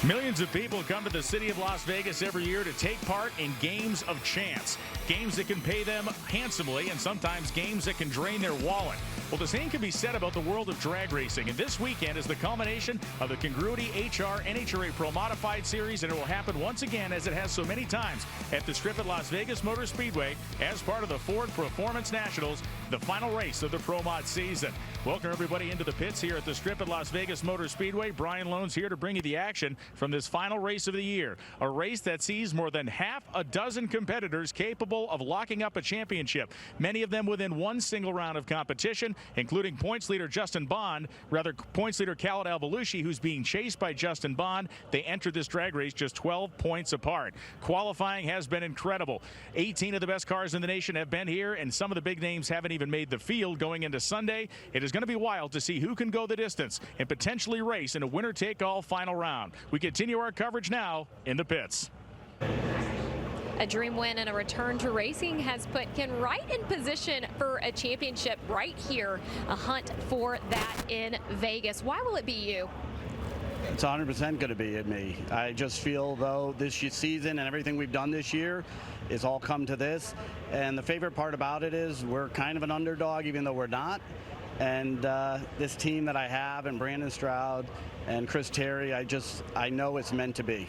Millions of people come to the city of Las Vegas every year to take part in games of chance. Games that can pay them handsomely and sometimes games that can drain their wallet. Well, the same can be said about the world of drag racing. And this weekend is the culmination of the Congruity NHRA Pro Modified Series, and it will happen once again, as it has so many times, at the Strip at Las Vegas Motor Speedway as part of the Ford Performance Nationals, the final race of the Pro Mod season. Welcome everybody into the pits here at the Strip at Las Vegas Motor Speedway. Brian Lone's here to bring you the action from this final race of the year. A race that sees more than half a dozen competitors capable of locking up a championship. Many of them within one single round of competition, including points leader points leader Khaled Al-Balushi, who's being chased by Justin Bond. They entered this drag race just 12 points apart. Qualifying has been incredible. 18 of the best cars in the nation have been here, and some of the big names haven't even made the field going into Sunday. It is going to be wild to see who can go the distance and potentially race in a winner-take-all final round. We continue our coverage now in the pits. A dream win and a return to racing has put Ken right in position for a championship right here. A hunt for that in Vegas. Why will it be you? It's 100% going to be me. I just feel, though, this season and everything we've done this year is all come to this. And the favorite part about it is we're kind of an underdog, even though we're not. And this team that I have, and Brandon Stroud and Chris Terry, I know it's meant to be.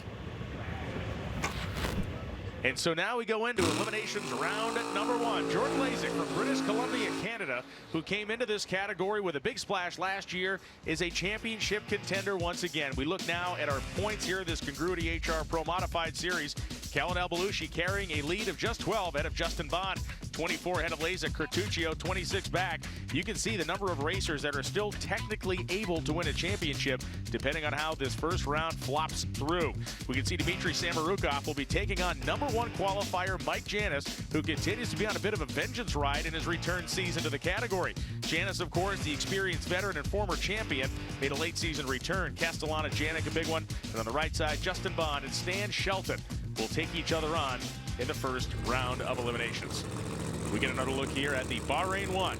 And so now we go into eliminations round number one. Jordan Lazic from British Columbia, Canada, who came into this category with a big splash last year, is a championship contender once again. We look now at our points here in this Congruity HR Pro Modified Series. Khaled Al-Balushi carrying a lead of just 12 ahead of Justin Bond, 24 ahead of Lazic, Curtuccio 26 back. You can see the number of racers that are still technically able to win a championship, depending on how this first round flops through. We can see Dmitry Samorukov will be taking on number one qualifier Mike Janis, who continues to be on a bit of a vengeance ride in his return season to the category. Janis, of course, the experienced veteran and former champion, made a late season return. Castellana, Janik, a big one. And on the right side, Justin Bond and Stan Shelton will take each other on in the first round of eliminations. We get another look here at the Bahrain 1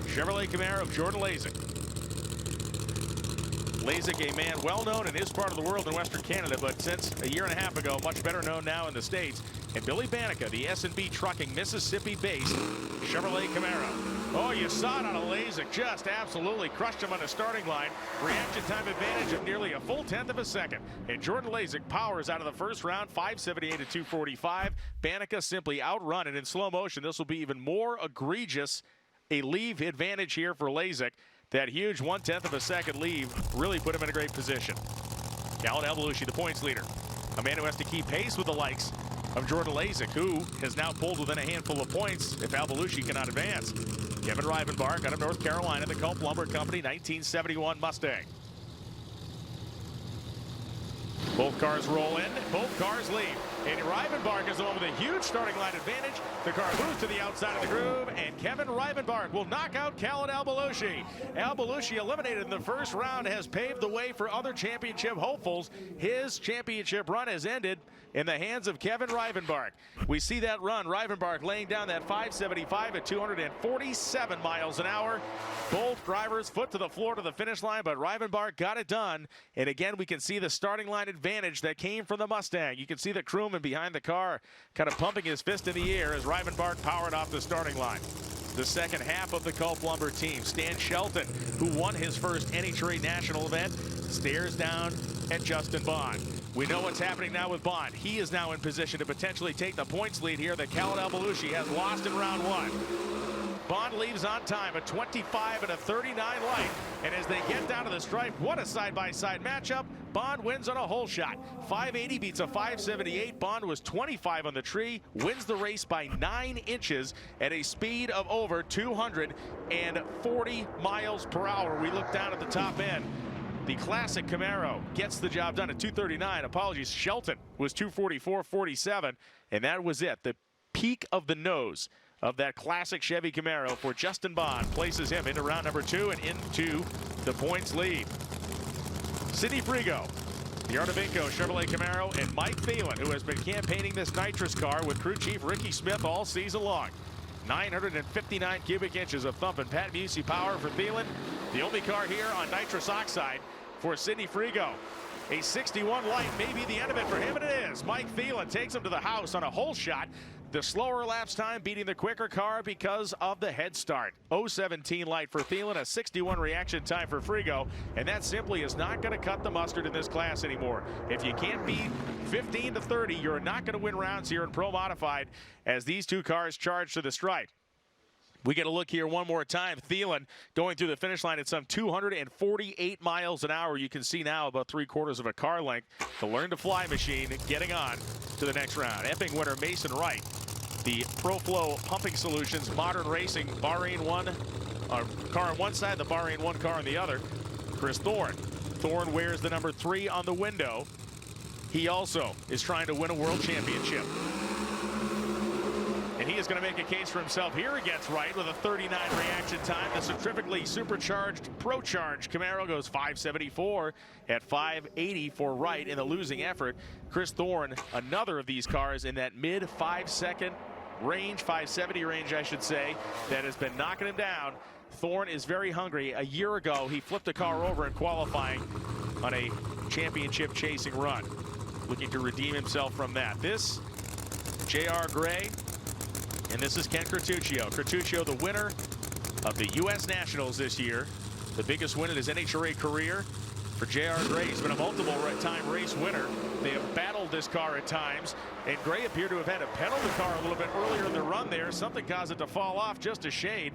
Chevrolet Camaro of Jordan Lazic. Lazic, a man well known in his part of the world in Western Canada, but since a year and a half ago, much better known now in the States. And Billy Banica, the S&B Trucking Mississippi-based Chevrolet Camaro. Oh, you saw it on a Lazic, just absolutely crushed him on the starting line. Reaction time advantage of nearly a full tenth of a second. And Jordan Lazic powers out of the first round, 578 to 245. Banica simply outrun, and in slow motion, this will be even more egregious a leave advantage here for Lazic. That huge 1/10 of a second leave really put him in a great position. Khaled Al-Balushi, the points leader. A man who has to keep pace with the likes of Jordan Lazic, who has now pulled within a handful of points if Al-Balushi cannot advance. Kevin Rivenbark out of North Carolina, the Culp Lumber Company, 1971 Mustang. Both cars roll in, both cars leave. And Rivenbark is the one with a huge starting line advantage. The car moves to the outside of the groove, and Kevin Rivenbark will knock out Khaled Al-Balushi. Al-Balushi, eliminated in the first round, has paved the way for other championship hopefuls. His championship run has ended in the hands of Kevin Rivenbark. We see that run, Rivenbark laying down that 575 at 247 miles an hour. Both drivers foot to the floor to the finish line, but Rivenbark got it done. And again, we can see the starting line advantage that came from the Mustang. You can see the crewman behind the car kind of pumping his fist in the air as Rivenbark powered off the starting line. The second half of the Culp Lumber team, Stan Shelton, who won his first NHRA National event, stares down at Justin Bond. We know what's happening now with Bond. He is now in position to potentially take the points lead here that Khaled Al-Balushi has lost in round one. Bond leaves on time, a 25 and a 39 light. And as they get down to the stripe, what a side-by-side matchup. Bond wins on a hole shot. 580 beats a 578. Bond was 25 on the tree, wins the race by 9 inches at a speed of over 240 miles per hour. We look down at the top end. The classic Camaro gets the job done at 239. Apologies, Shelton was 244.47, and that was it. The peak of the nose of that classic Chevy Camaro for Justin Bond places him into round number 2 and into the points lead. Sidney Frigo, the Artevinco Chevrolet Camaro, and Mike Thielen, who has been campaigning this nitrous car with crew chief Ricky Smith all season long. 959 cubic inches of thump and Pat Busey power for Thielen. The only car here on nitrous oxide for Sidney Frigo. A 61 light may be the end of it for him, and it is. Mike Thielen takes him to the house on a hole shot. The slower elapsed time beating the quicker car because of the head start. 0.17 light for Thielen, a 61 reaction time for Frigo, and that simply is not going to cut the mustard in this class anymore. If you can't beat 15 to 30, you're not going to win rounds here in Pro Modified as these two cars charge to the stripe. We get a look here one more time. Thielen going through the finish line at some 248 miles an hour. You can see now about 3/4 of a car length. The Learn to Fly machine getting on to the next round. Epping winner Mason Wright. The ProFlow Pumping Solutions Modern Racing Bahrain 1 car on one side, the Bahrain 1 car on the other. Chris Thorne. Thorne wears the number 3 on the window. He also is trying to win a world championship. And he is going to make a case for himself here against Wright with a 39 reaction time. The centrifugally supercharged ProCharge Camaro goes 574 at 580 for Wright in the losing effort. Chris Thorne, another of these cars in that mid 5-second range, 570 range, I should say, that has been knocking him down. Thorne is very hungry. A year ago, he flipped a car over in qualifying on a championship chasing run. Looking to redeem himself from that. This, J.R. Gray. And this is Ken Curtuccio. Curtuccio, the winner of the U.S. Nationals this year. The biggest win in his NHRA career. For J.R. Gray, he's been a multiple-time race winner. They have battled this car at times, and Gray appeared to have had to pedal the car a little bit earlier in the run there. Something caused it to fall off just a shade.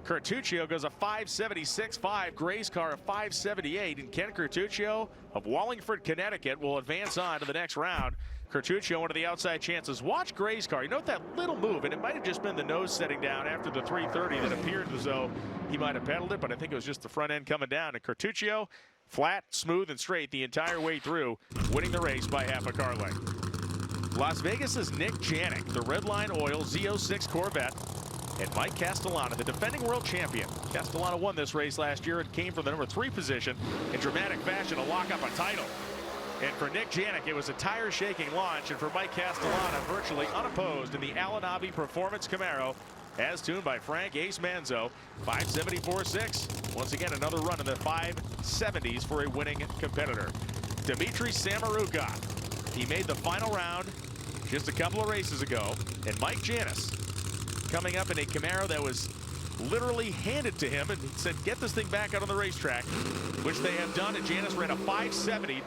Curtuccio goes a 576.5, Gray's car a 578, and Ken Curtuccio of Wallingford, Connecticut will advance on to the next round. Curtuccio, one of the outside chances. Watch Gray's car. You note that little move, and it might have just been the nose setting down after the 330 that appeared as though he might have pedaled it, but I think it was just the front end coming down. And Curtuccio, flat, smooth, and straight the entire way through, winning the race by half a car length. Las Vegas's Nick Janik, the Redline Oil Z06 Corvette, and Mike Castellano, the defending world champion. Castellano won this race last year and came from the number 3 position in dramatic fashion to lock up a title. And for Nick Janik, it was a tire-shaking launch, and for Mike Castellano, virtually unopposed in the LearnEV Performance Camaro, as tuned by Frank Ace Manzo, 574.6. Once again, another run in the 570s for a winning competitor. Dmitry Samarukov, he made the final round just a couple of races ago, and Mike Janis coming up in a Camaro that was literally handed to him and said, get this thing back out on the racetrack, which they have done, and Janis ran a 570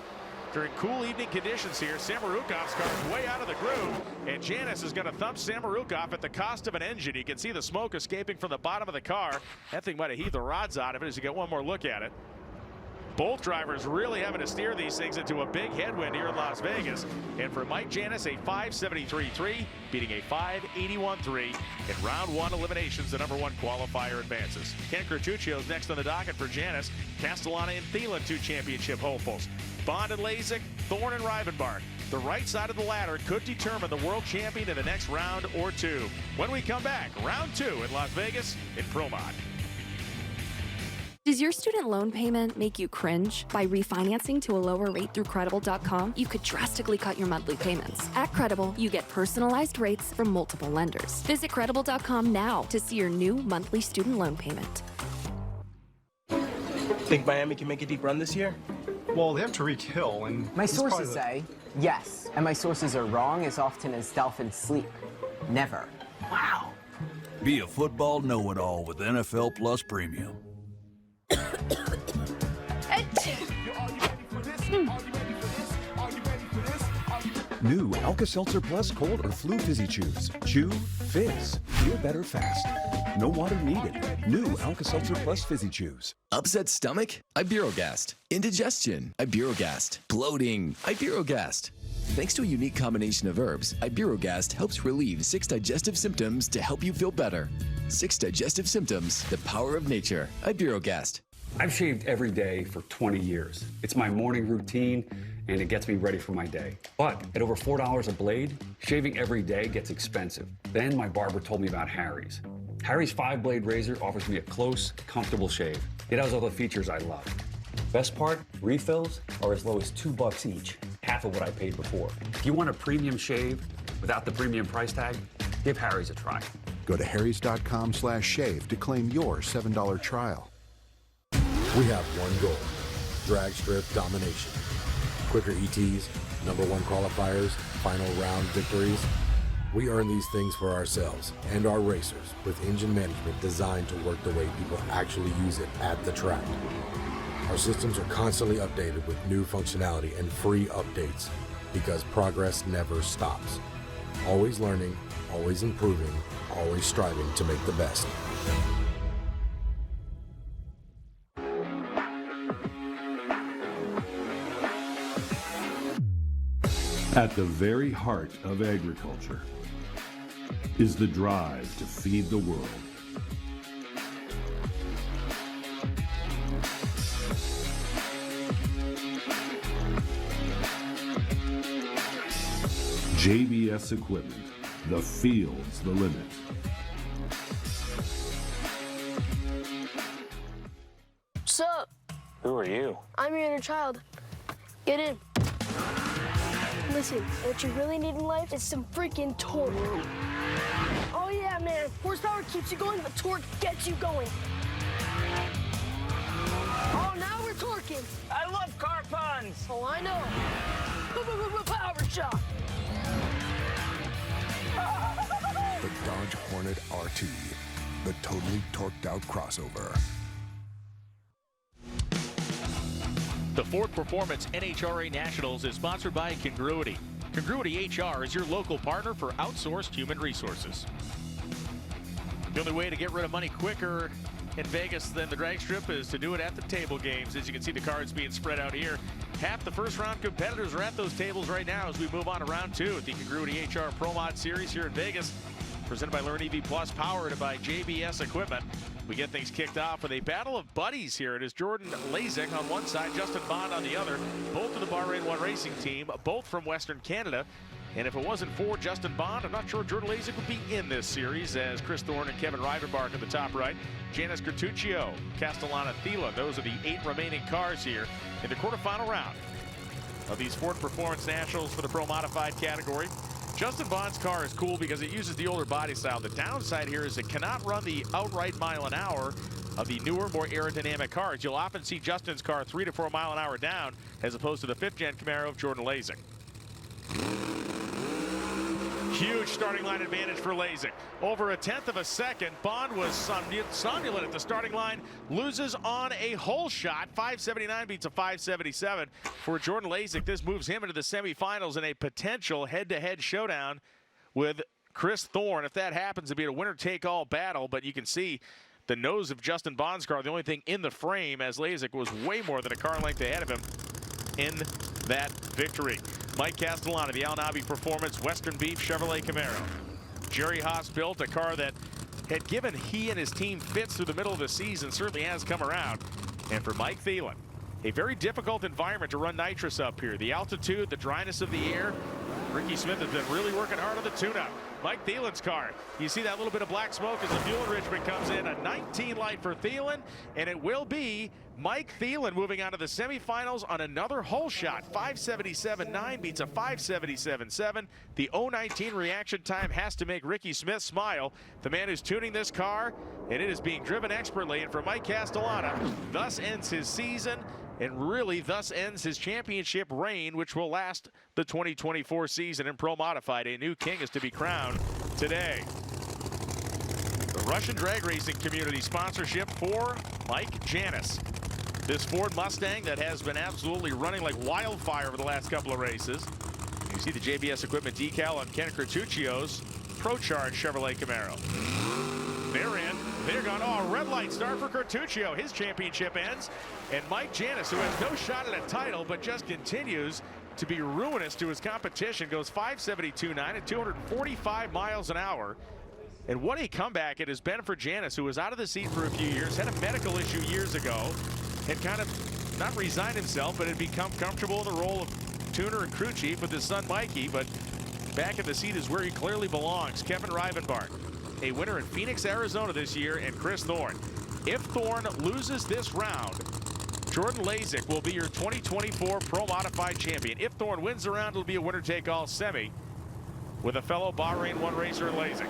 during cool evening conditions here. Samarukov's car is way out of the groove, and Janis is going to thump Samarukov at the cost of an engine. You can see the smoke escaping from the bottom of the car. That thing might have heaved the rods out of it as you get one more look at it. Both drivers really having to steer these things into a big headwind here in Las Vegas. And for Mike Janis, a 573.3, beating a 581.3 in round 1 eliminations. The number 1 qualifier advances. Ken Curtuccio is next on the docket for Janis. Castellano and Thielen, 2 championship hopefuls. Bond and Lazic, Thorne and Rivenbark. The right side of the ladder could determine the world champion in the next round or 2. When we come back, round 2 in Las Vegas in Pro Mod. Does your student loan payment make you cringe? By refinancing to a lower rate through Credible.com, you could drastically cut your monthly payments. At Credible, you get personalized rates from multiple lenders. Visit Credible.com now to see your new monthly student loan payment. Think Miami can make a deep run this year? Well, they have Tariq Hill, and my sources say yes, and my sources are wrong as often as Dolphins sleep. Never. Wow. Be a football know-it-all with NFL Plus Premium. New Alka-Seltzer Plus Cold or Flu Fizzy Chews. Chew, fizz. Feel better fast. No water needed. New Alka-Seltzer Plus Fizzy Chews. Upset stomach? Iberogast. Indigestion? Iberogast. Bloating? Iberogast. Thanks to a unique combination of herbs, Iberogast helps relieve 6 digestive symptoms to help you feel better. 6 digestive symptoms, the power of nature. Iberogast. I've shaved every day for 20 years. It's my morning routine, and it gets me ready for my day. But at over $4 a blade, shaving every day gets expensive. Then my barber told me about Harry's. Harry's 5-blade razor offers me a close, comfortable shave. It has all the features I love. Best part, refills are as low as $2 each, half of what I paid before. If you want a premium shave without the premium price tag, give Harry's a try. Go to harrys.com/shave to claim your $7 trial. We have one goal, drag strip domination. quicker ETs, #1 qualifiers, final round victories. We earn these things for ourselves and our racers with engine management designed to work the way people actually use it at the track. Our systems are constantly updated with new functionality and free updates because progress never stops. Always learning, always improving, always striving to make the best. At the very heart of agriculture is the drive to feed the world. JBS Equipment, the field's the limit. What's up? Who are you? I'm your inner child. Get in. Listen, what you really need in life is some freaking torque. Oh yeah, man. Horsepower keeps you going, but torque gets you going. Oh, now we're torquing. I love car puns. Oh, I know. Power shot. The Dodge Hornet RT, the totally torqued out crossover. The Ford Performance NHRA Nationals is sponsored by Congruity. Congruity HR is your local partner for outsourced human resources. The only way to get rid of money quicker in Vegas than the drag strip is to do it at the table games. As you can see, the cards being spread out here. Half the first round competitors are at those tables right now as we move on to round 2 at the Congruity HR Pro Mod Series here in Vegas. Presented by LearnEV Plus, powered by JBS Equipment. We get things kicked off with a battle of buddies here. It is Jordan Lazic on one side, Justin Bond on the other. Both of the Bahrain 1 racing team, both from Western Canada. And if it wasn't for Justin Bond, I'm not sure Jordan Lazic would be in this series, as Chris Thorne and Kevin Rivenbark at the top right. Janice Curtuccio, Castellana Thielen, those are the 8 remaining cars here in the quarterfinal round of these Ford Performance Nationals for the Pro Modified category. Justin Bond's car is cool because it uses the older body style. The downside here is it cannot run the outright mile an hour of the newer, more aerodynamic cars. You'll often see Justin's car 3 to 4 mile an hour down as opposed to the 5th gen Camaro of Jordan Lazic. Huge starting line advantage for Lazic. Over 1/10 of a second. Bond was somnolent at the starting line. Loses on a hole shot. 579 beats a 577. For Jordan Lazic, this moves him into the semifinals in a potential head-to-head showdown with Chris Thorne. If that happens, it'd be a winner-take-all battle, but you can see the nose of Justin Bond's car, the only thing in the frame, as Lazic was way more than a car length ahead of him in that victory. Mike Castellana, the Al-Nabi Performance Western Beef Chevrolet Camaro. Jerry Haas built a car that had given he and his team fits through the middle of the season, certainly has come around. And for Mike Thielen, a very difficult environment to run nitrous up here. The altitude, the dryness of the air. Ricky Smith has been really working hard on the tune-up. Mike Thielen's car. You see that little bit of black smoke as the fuel enrichment comes in. A 19 light for Thielen, and it will be Mike Thielen moving on to the semifinals on another hole shot. 577.9 beats a 577.7. The 019 reaction time has to make Ricky Smith smile. The man who's tuning this car, and it is being driven expertly. And for Mike Castellana, thus ends his season, and really thus ends his championship reign, which will last the 2024 season in Pro Modified. A new king is to be crowned today. The Russian drag racing community sponsorship for Mike Janis. This Ford Mustang that has been absolutely running like wildfire over the last couple of races. You see the JBS Equipment decal on Ken Curtuccio's Pro-Charge Chevrolet Camaro. They're in. They're gone. Oh, a red light start for Curtuccio. His championship ends. And Mike Janis, who has no shot at a title, but just continues to be ruinous to his competition, goes 572.9 at 245 miles an hour. And what a comeback it has been for Janis, who was out of the seat for a few years, had a medical issue years ago, had kind of not resigned himself, but had become comfortable in the role of tuner and crew chief with his son Mikey. But back in the seat is where he clearly belongs. Kevin Rivenbark, a winner in Phoenix, Arizona this year, and Chris Thorne. If Thorne loses this round, Jordan Lazic will be your 2024 Pro Modified champion. If Thorne wins the round, it'll be a winner-take-all semi with a fellow Bahrain 1 racer, Lazic.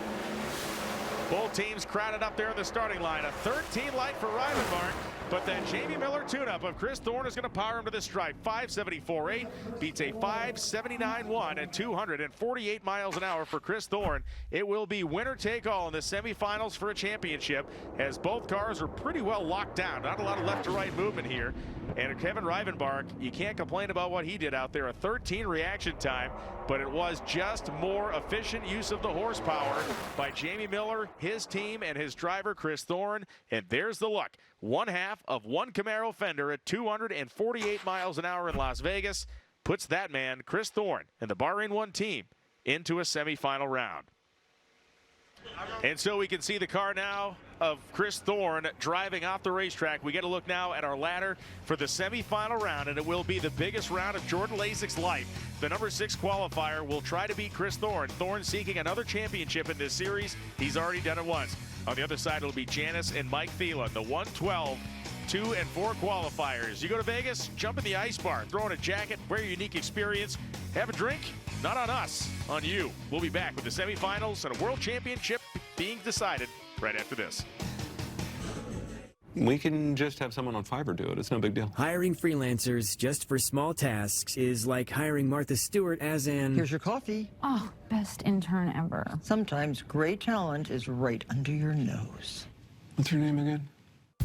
Both teams crowded up there in the starting line. A 13 light for Rivenbark. But that Jamie Miller tune-up of Chris Thorne is going to power him to the stripe. 5.74.8 beats a 5.79.1 at 248 miles an hour for Chris Thorne. It will be winner take all in the semifinals for a championship, as both cars are pretty well locked down. Not a lot of left to right movement here. And Kevin Rivenbark, you can't complain about what he did out there. A 13 reaction time, but it was just more efficient use of the horsepower by Jamie Miller, his team, and his driver Chris Thorne. And there's the look. 1/2 of one Camaro fender at 248 miles an hour in Las Vegas puts that man, Chris Thorne, and the Bahrain 1 team into a semifinal round. And so we can see the car now of Chris Thorne driving off the racetrack. We get a look now at our ladder for the semifinal round, and it will be the biggest round of Jordan Lazic's life. The number 6 qualifier will try to beat Chris Thorne. Thorne seeking another championship in this series. He's already done it once. On the other side, it'll be Janice and Mike Thielen, the 112, 2 and 4 qualifiers. You go to Vegas, jump in the ice bar, throw on a jacket, wear your unique experience, have a drink. Not on us, on you. We'll be back with the semifinals and a world championship being decided right after this. We can just have someone on Fiverr do it. It's no big deal. Hiring freelancers just for small tasks is like hiring Martha Stewart as an... Here's your coffee. Oh, best intern ever. Sometimes great talent is right under your nose. What's your name again?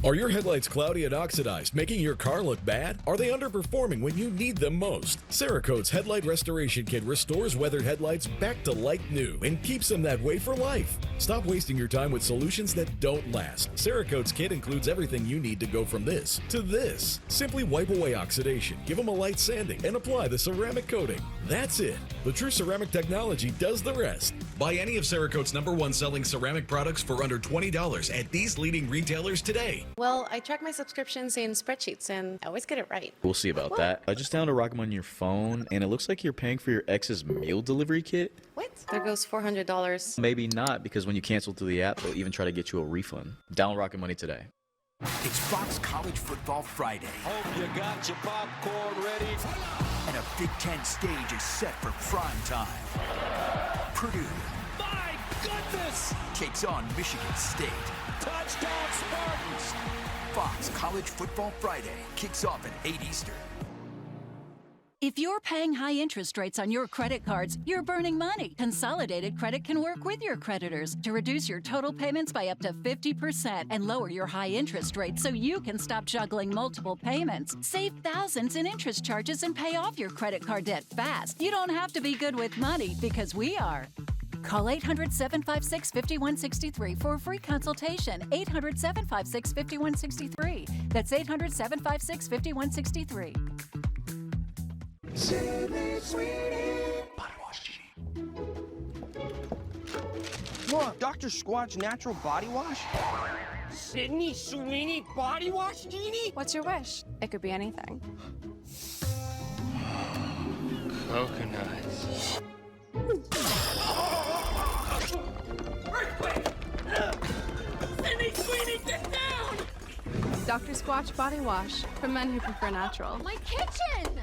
Are your headlights cloudy and oxidized, making your car look bad? Are they underperforming when you need them most? Cerakote's Headlight Restoration Kit restores weathered headlights back to like new and keeps them that way for life. Stop wasting your time with solutions that don't last. Cerakote's kit includes everything you need to go from this to this. Simply wipe away oxidation, give them a light sanding, and apply the ceramic coating. That's it. The True Ceramic technology does the rest. Buy any of Cerakote's #1 selling ceramic products for under $20 at these leading retailers today. Well, I track my subscriptions in spreadsheets and I always get it right. We'll see about that. I just downloaded Rock'em on your phone, and it looks like you're paying for your ex's meal delivery kit. What? There goes $400. Maybe not, because when you cancel through the app, they'll even try to get you a refund. Download Rock'em Money today. It's Fox College Football Friday. Hope you got your popcorn ready. And a Big Ten stage is set for prime time. Purdue. My goodness! Takes on Michigan State. Touchdown Spartans! Fox College Football Friday kicks off at 8 Eastern. If you're paying high interest rates on your credit cards, you're burning money. Consolidated Credit can work with your creditors to reduce your total payments by up to 50% and lower your high interest rates so you can stop juggling multiple payments. Save thousands in interest charges and pay off your credit card debt fast. You don't have to be good with money, because we are. Call 800-756-5163 for a free consultation. 800-756-5163. That's 800-756-5163. Sydney Sweeney. Body Wash Genie. Look, Dr. Squat's Natural Body Wash. Sydney Sweeney Body Wash Genie? What's your wish? It could be anything. Coconuts. Sydney Sweeney, get down! Dr. Squatch Body Wash for men who prefer natural. My kitchen!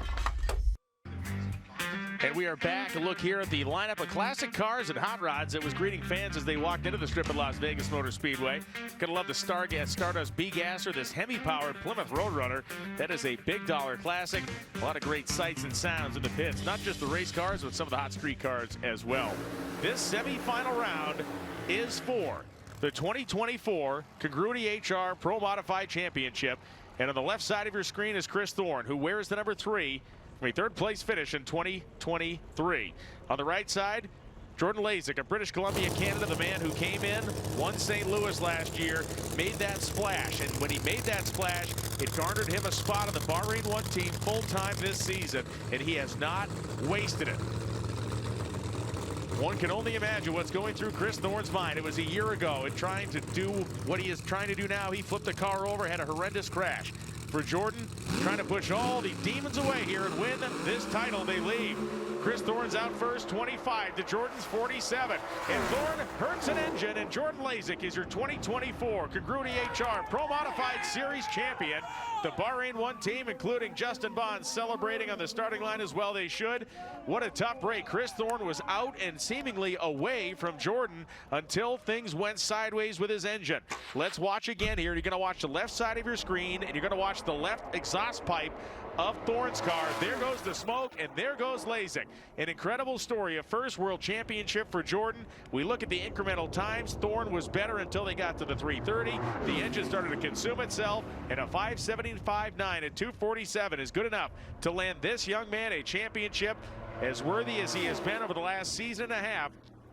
And we are back. A look here at the lineup of classic cars and hot rods that was greeting fans as they walked into the strip at Las Vegas Motor Speedway. Gonna love the Stardust B-Gasser, this Hemi-powered Plymouth Roadrunner. That is a big dollar classic. A lot of great sights and sounds in the pits. Not just the race cars, but some of the hot street cars as well. This semi-final round is for the 2024 Congruity NHRA Pro Modified Championship. And on the left side of your screen is Chris Thorne, who wears the number 3. A third-place finish in 2023. On the right side, Jordan Lazic of British Columbia, Canada, the man who came in, won St. Louis last year, made that splash. And when he made that splash, it garnered him a spot on the Bahrain 1 team full-time this season, and he has not wasted it. One can only imagine what's going through Chris Thorne's mind. It was a year ago, and trying to do what he is trying to do now. He flipped the car over, had a horrendous crash. For Jordan, trying to push all the demons away here and win this title. They leave Chris Thorne's out first, 25 to Jordan's 47. And Thorne hurts an engine, and Jordan Lazic is your 2024 Congruity HR Pro Modified Series champion. The Bahrain 1 team, including Justin Bond, celebrating on the starting line as well. They should. What a tough break. Chris Thorne was out and seemingly away from Jordan until things went sideways with his engine. Let's watch again here. You're going to watch the left side of your screen, and you're going to watch the left exhaust pipe of Thorne's car. There goes the smoke, and there goes Lazic. An incredible story, a first world championship for Jordan. We look at the incremental times. Thorne was better until they got to the 330. The engine started to consume itself, and a 575.9 at 247 is good enough to land this young man a championship. As worthy as he has been over the last season and a half,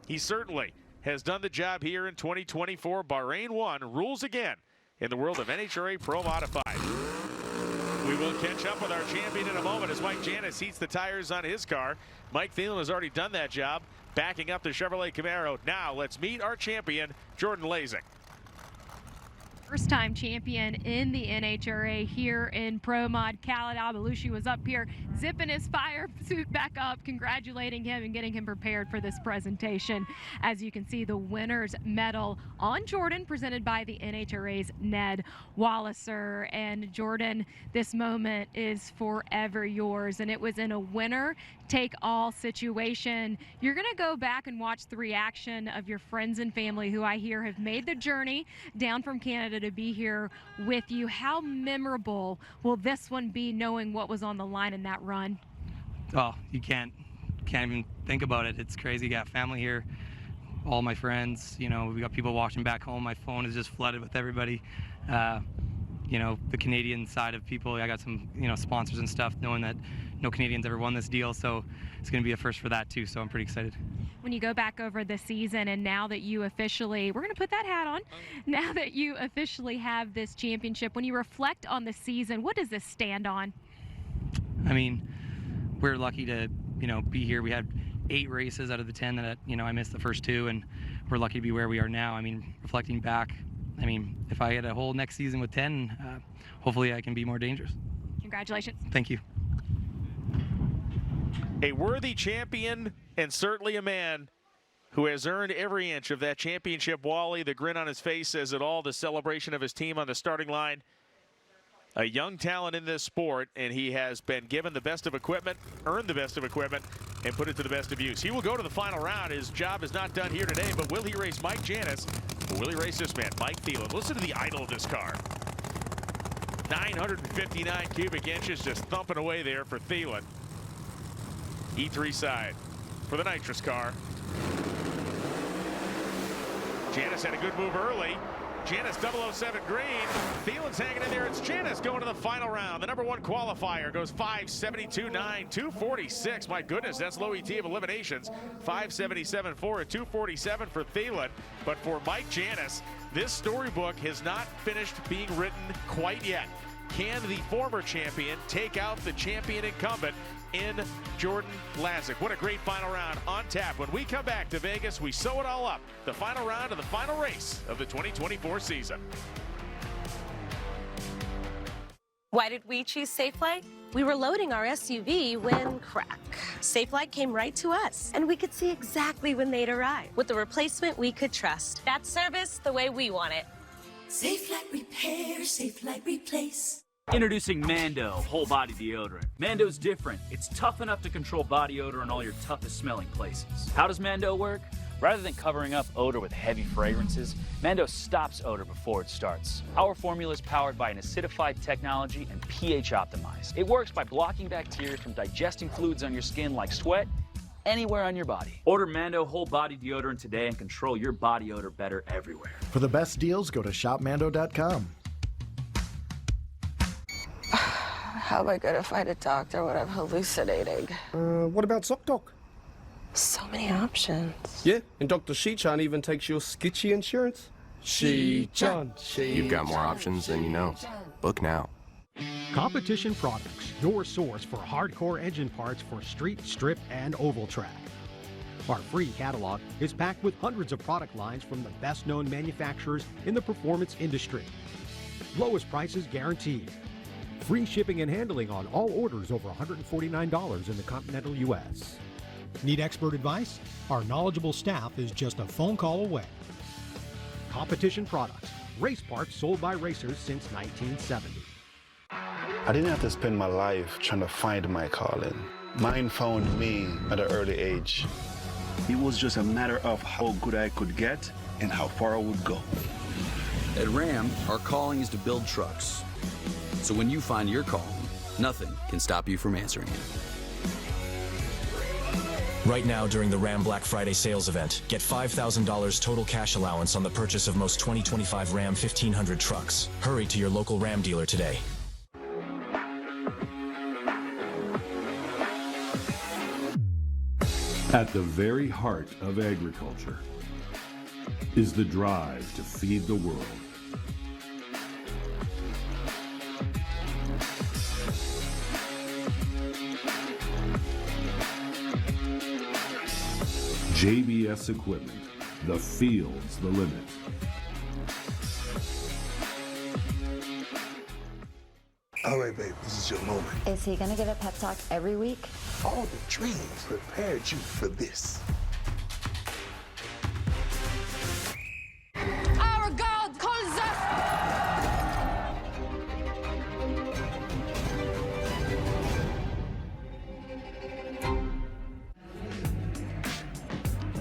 he certainly has done the job here in 2024. Bahrain 1 rules again in the world of NHRA Pro Modified. We will catch up with our champion in a moment as Mike Janis heats the tires on his car. Mike Thielen has already done that job, backing up the Chevrolet Camaro. Now let's meet our champion, Jordan Lazic. First-time champion in the NHRA here in Pro Mod. Khaled Al-Belushi was up here zipping his fire suit back up, congratulating him and getting him prepared for this presentation. As you can see, the winner's medal on Jordan, presented by the NHRA's Ned Walliser. And Jordan, this moment is forever yours, and it was in a winner-take-all situation. You're going to go back and watch the reaction of your friends and family, who I hear have made the journey down from Canada to be here with you. How memorable will this one be, knowing what was on the line in that run? Oh, you can't even think about it. It's crazy. Got family here, all my friends, you know, we got people watching back home. My phone is just flooded with everybody. You know, the Canadian side of people, I got some, you know, sponsors and stuff, knowing that no Canadians ever won this deal, so it's going to be a first for that too, so I'm pretty excited. When you go back over the season, and now that you officially, we're going to put that hat on, now that you officially have this championship, when you reflect on the season, what does this stand on? I mean, we're lucky to, you know, be here. We had 8 races out of the 10 that, you know, I missed the first 2, and we're lucky to be where we are now. I mean, reflecting back, I mean, if I get a whole next season with 10, hopefully I can be more dangerous. Congratulations. Thank you. A worthy champion, and certainly a man who has earned every inch of that championship. Wally, the grin on his face says it all, the celebration of his team on the starting line. A young talent in this sport, and he has been given the best of equipment, earned the best of equipment, and put it to the best of use. He will go to the final round. His job is not done here today, but will he race Mike Janis? Or will he race this man, Mike Thielen? Listen to the idle of this car. 959 cubic inches just thumping away there for Thielen. E3 side for the nitrous car. Janis had a good move early. Janis 007 green. Thielen's hanging in there. It's Janis going to the final round. The #1 qualifier goes 572.9, 246. My goodness, that's low ET of eliminations. 577.4 at 247 for Thielen. But for Mike Janis, this storybook has not finished being written quite yet. Can the former champion take out the champion incumbent in Jordan Lazic? What a great final round on tap. When we come back to Vegas, we sew it all up. The final round of the final race of the 2024 season. Why did we choose Safelite? We were loading our SUV when crack. Safelite came right to us, and we could see exactly when they'd arrive. With the replacement we could trust. That's service the way we want it. Safelite repair, Safelite replace. Introducing Mando whole body deodorant. Mando's different. It's tough enough to control body odor in all your toughest smelling places. How does Mando work? Rather than covering up odor with heavy fragrances, Mando stops odor before it starts. Our formula is powered by an acidified technology and pH optimized. It works by blocking bacteria from digesting fluids on your skin like sweat anywhere on your body. Order Mando whole body deodorant today and control your body odor better everywhere. For the best deals, go to shopmando.com. How am I gonna find a doctor when I'm hallucinating? What about ZocDoc? So many options. Yeah, and Dr. Shi-chan even takes your sketchy insurance. Shi-chan. You've got more options than you know. Book now. Competition Products, your source for hardcore engine parts for street, strip, and oval track. Our free catalog is packed with hundreds of product lines from the best-known manufacturers in the performance industry. Lowest prices guaranteed. Free shipping and handling on all orders over $149 in the continental U.S. Need expert advice? Our knowledgeable staff is just a phone call away. Competition Products, race parts sold by racers since 1970. I didn't have to spend my life trying to find my calling. Mine found me at an early age. It was just a matter of how good I could get and how far I would go. At Ram, our calling is to build trucks. So when you find your calling, nothing can stop you from answering it. Right now during the Ram Black Friday sales event, get $5,000 total cash allowance on the purchase of most 2025 Ram 1500 trucks. Hurry to your local Ram dealer today. At the very heart of agriculture is the drive to feed the world. JBS Equipment, the field's the limit. All right, babe, this is your moment. Is he gonna give a pep talk every week? All the dreams prepared you for this. Our God calls us!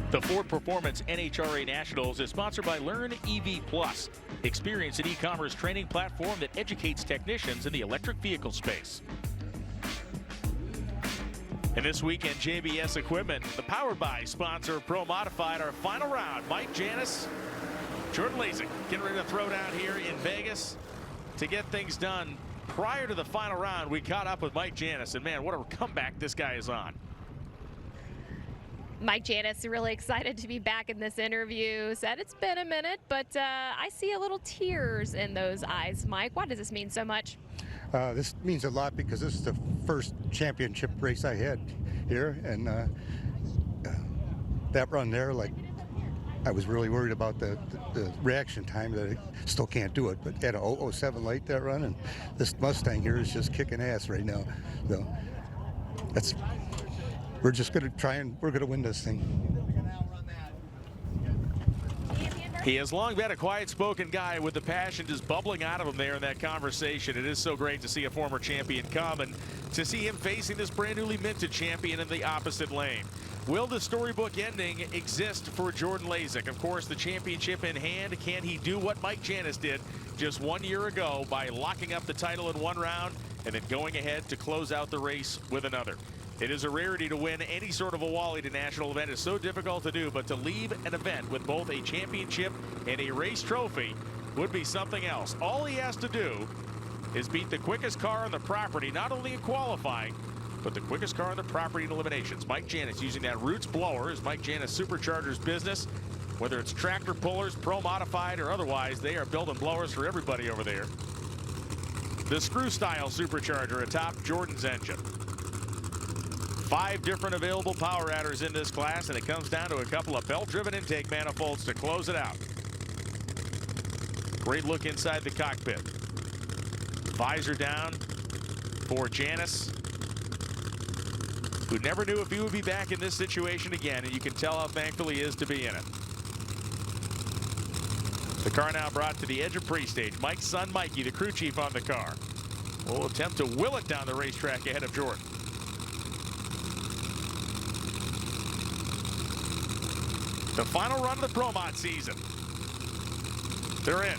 The Ford Performance NHRA Nationals is sponsored by LearnEV Plus. Experience an e-commerce training platform that educates technicians in the electric vehicle space. And this weekend, JBS Equipment, the Powered By sponsor of Pro Modified, our final round. Mike Janis, Jordan Lazic getting ready to throw down here in Vegas to get things done. Prior to the final round, we caught up with Mike Janis, and man, what a comeback this guy is on. Mike Janis really excited to be back in this interview. Said it's been a minute, but I see a little tears in those eyes. Mike, why does this mean so much? This means a lot because this is the first championship race I had here, and that run there, like, I was really worried about the reaction time that I still can't do it, but at a 007 light that run, and this Mustang here is just kicking ass right now. So that's. We're just going to try and we're going to win this thing. He has long been a quiet-spoken guy with the passion just bubbling out of him there in that conversation. It is so great to see a former champion come and to see him facing this brand newly minted champion in the opposite lane. Will the storybook ending exist for Jordan Lazic? Of course, the championship in hand. Can he do what Mike Janis did just 1 year ago by locking up the title in one round and then going ahead to close out the race with another? It is a rarity to win any sort of a Wally to national event. It's so difficult to do, but to leave an event with both a championship and a race trophy would be something else. All he has to do is beat the quickest car on the property, not only in qualifying, but the quickest car on the property in eliminations. Mike Janis using that Roots blower as Mike Janis superchargers business. Whether it's tractor pullers, Pro Modified, or otherwise, they are building blowers for everybody over there. The screw-style supercharger atop Jordan's engine. 5 different available power adders in this class, and it comes down to a couple of belt-driven intake manifolds to close it out. Great look inside the cockpit. Visor down for Janis, who never knew if he would be back in this situation again, and you can tell how thankful he is to be in it. The car now brought to the edge of pre-stage. Mike's son, Mikey, the crew chief on the car, will attempt to will it down the racetrack ahead of Jordan. The final run of the Pro Mod season. They're in.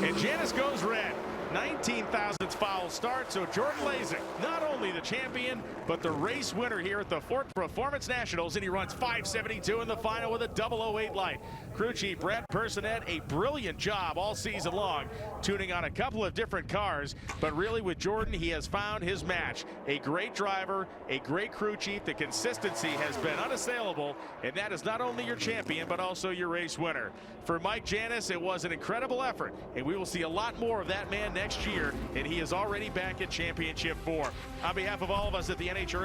And Janis goes red. 19 thousandths foul start, so Jordan Lazic, not only the champion, but the race winner here at the Ford Performance Nationals, and he runs 572 in the final with a 008 light. Crew chief Brad Personette, a brilliant job all season long, tuning on a couple of different cars, but really with Jordan, he has found his match. A great driver, a great crew chief. The consistency has been unassailable, and that is not only your champion, but also your race winner. For Mike Janis, it was an incredible effort, and we will see a lot more of that man next year, and he is already back in championship form. On behalf of all of us at the NHRA